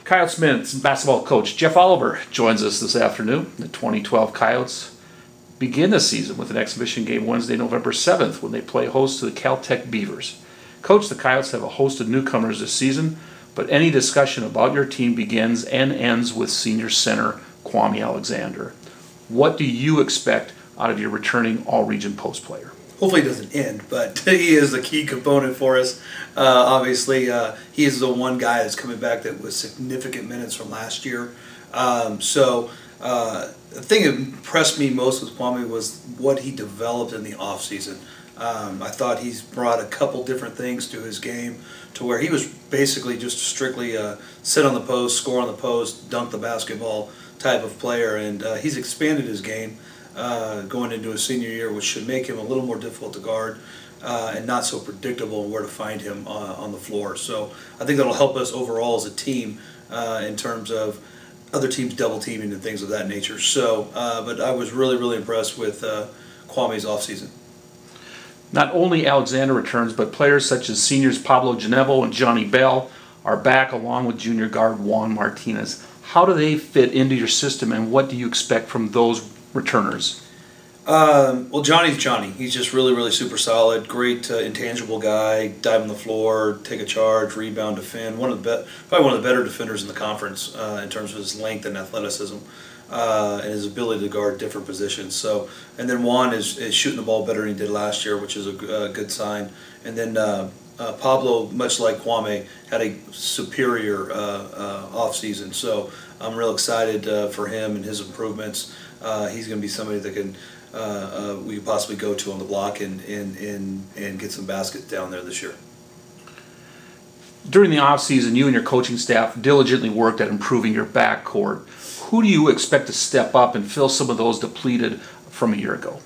Coyotes men's basketball coach Jeff Oliver joins us this afternoon. The 2012 Coyotes begin the season with an exhibition game Wednesday, November 7th, when they play host to the Caltech Beavers. Coach, the Coyotes have a host of newcomers this season, but any discussion about your team begins and ends with senior center Kwame Alexander. What do you expect out of your returning all-region post player? Hopefully it doesn't end, but he is a key component for us. Obviously, he is the one guy that's coming back that was significant minutes from last year. The thing that impressed me most with Kwame was what he developed in the offseason. I thought he's brought a couple different things to his game to where he was basically just strictly sit on the post, score on the post, dunk the basketball type of player, and he's expanded his game going into his senior year, which should make him a little more difficult to guard and not so predictable in where to find him on the floor. So I think that'll help us overall as a team in terms of other teams double teaming and things of that nature. So, but I was really impressed with Kwame's offseason. Not only Alexander returns, but players such as seniors Pablo Genevo and Johnny Bell are back, along with junior guard Juan Martinez. How do they fit into your system, and what do you expect from those returners? Well, Johnny's Johnny. He's just really super solid. Great intangible guy. Dive on the floor, take a charge, rebound, defend. Probably one of the better defenders in the conference in terms of his length and athleticism and his ability to guard different positions. So, and then Juan is shooting the ball better than he did last year, which is a good sign. And then Pablo, much like Kwame, had a superior off-season. So I'm real excited for him and his improvements. He's going to be somebody that can we could possibly go to on the block and get some baskets down there this year. During the offseason, you and your coaching staff diligently worked at improving your backcourt. Who do you expect to step up and fill some of those depleted from a year ago?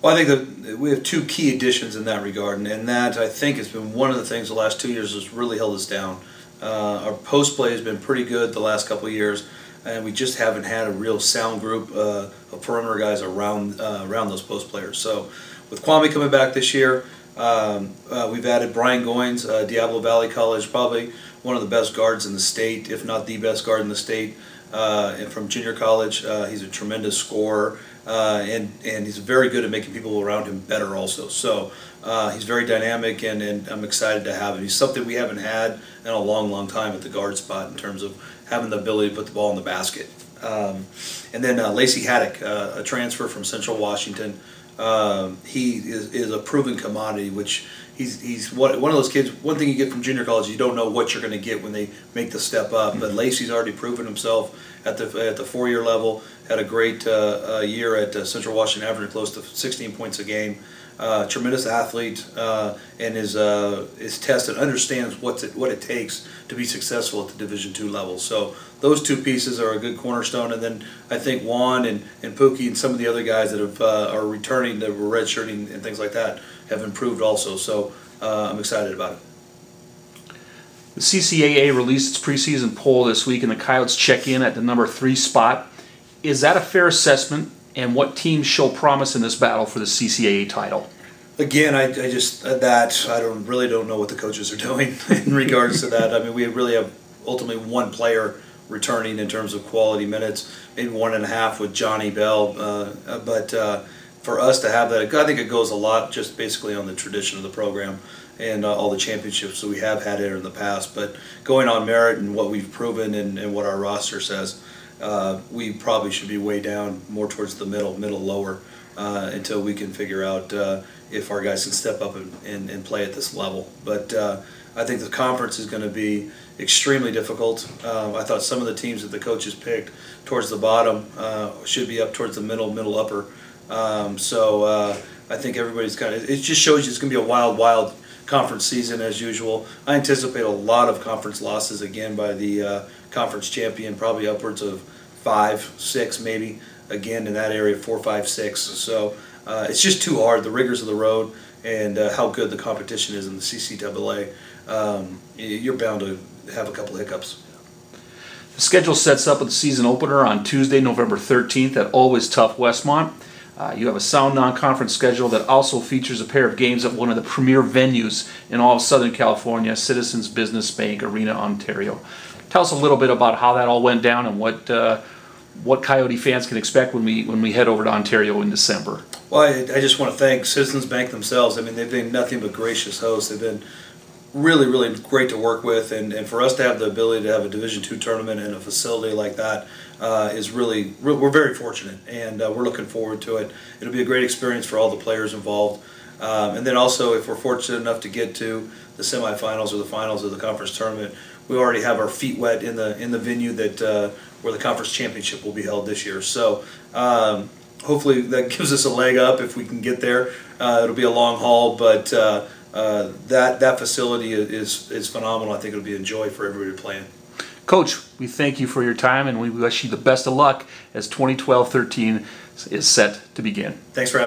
Well, I think that we have two key additions in that regard, and that I think has been one of the things the last 2 years has really held us down. Our post play has been pretty good the last couple of years, and we just haven't had a real sound group of perimeter guys around those post players. So with Kwame coming back this year, we've added Brian Goins, Diablo Valley College, probably one of the best guards in the state, if not the best guard in the state, and from junior college. He's a tremendous scorer, and he's very good at making people around him better also. So he's very dynamic, and I'm excited to have him. He's something we haven't had in a long time at the guard spot in terms of having the ability to put the ball in the basket. And then Lacey Haddock, a transfer from Central Washington. He is a proven commodity, which he's one of those kids. One thing you get from junior college, you don't know what you're going to get when they make the step up. But Lacey's already proven himself at the 4-year level. Had a great year at Central Washington, averaging close to 16 points a game. Tremendous athlete, and is tested, understands what it takes to be successful at the Division II level. So those two pieces are a good cornerstone. And then I think Juan and Pookie and some of the other guys that are returning, that were redshirting and things like that, have improved also. So I'm excited about it. The CCAA released its preseason poll this week, and the Coyotes check in at the number 3 spot. Is that a fair assessment? And what teams show promise in this battle for the CCAA title? Again, I really don't know what the coaches are doing in regards to that. I mean, we really have ultimately one player returning in terms of quality minutes, maybe 1.5 with Johnny Bell. But for us to have that, I think it goes a lot just basically on the tradition of the program and all the championships that we have had here in the past. But going on merit and what we've proven and what our roster says, we probably should be way down, more towards the middle lower, until we can figure out if our guys can step up and play at this level. But I think the conference is going to be extremely difficult. I thought some of the teams that the coaches picked towards the bottom should be up towards the middle upper. I think everybody's it just shows you it's going to be a wild conference season as usual. I anticipate a lot of conference losses again by the conference champion, probably upwards of 5, 6 maybe, again in that area, 4, 5, 6. So it's just too hard, the rigors of the road and how good the competition is in the CCAA. You're bound to have a couple of hiccups. The schedule sets up with the season opener on Tuesday, November 13th at Always Tough Westmont. You have a sound non-conference schedule that also features a pair of games at one of the premier venues in all of Southern California, Citizens Business Bank Arena, Ontario. Tell us a little bit about how that all went down and what Coyote fans can expect when we head over to Ontario in December. Well, I just want to thank Citizens Bank themselves. I mean, they've been nothing but gracious hosts. They've been really, really great to work with, and for us to have the ability to have a Division II tournament in a facility like that is really, we're very fortunate, and we're looking forward to it. It'll be a great experience for all the players involved. And then also, if we're fortunate enough to get to the semifinals or the finals of the conference tournament, we already have our feet wet in the venue that where the conference championship will be held this year. So hopefully that gives us a leg up if we can get there. It'll be a long haul, but that facility is phenomenal. I think it'll be a joy for everybody to play in. Coach, we thank you for your time, and we wish you the best of luck as 2012-13 is set to begin. Thanks for having me.